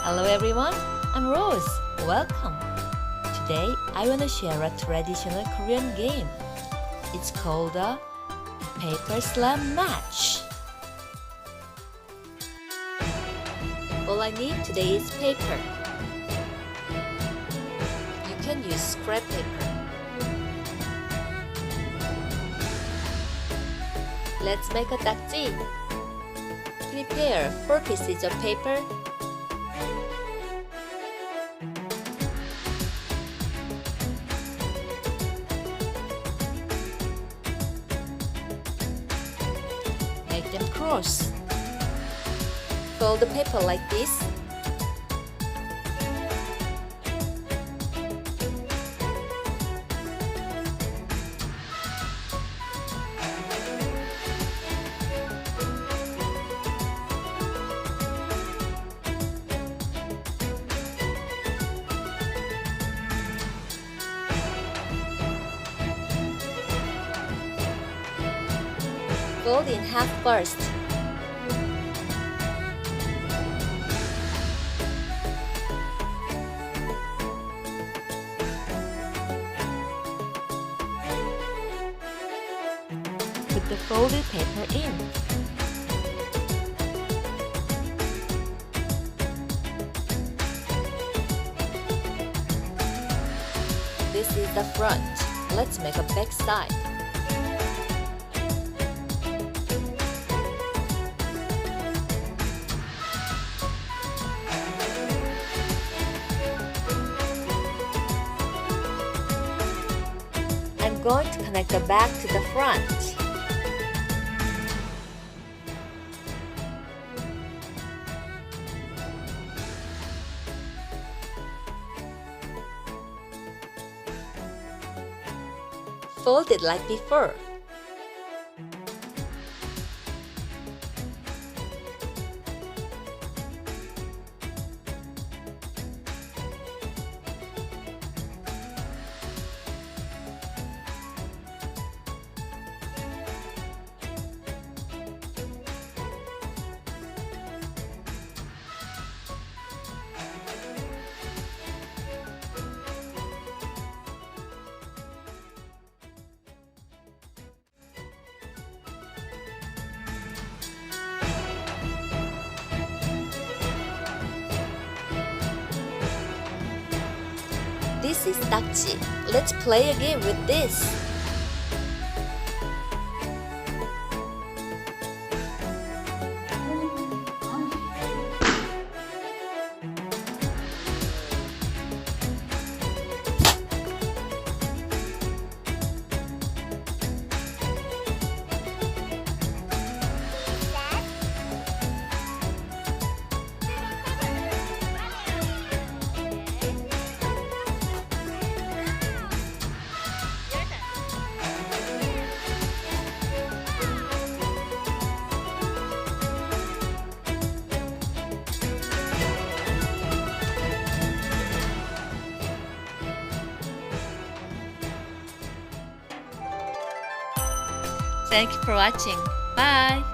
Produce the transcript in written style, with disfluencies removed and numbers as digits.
Hello everyone, I'm Rose. Welcome. Today I want to share a traditional Korean game. It's called a paper slam match. All I need today is paper. You can use scrap paper. Let's make a 딱지. Prepare 4 pieces of paper. Make them cross. Fold the paper like this. Fold in half first. Put the folded paper in. This is the front. Let's make a back side. I'm going to connect the back to the front. Fold it like before. This is 딱지. Let's play a game with this. Thank you for watching. Bye!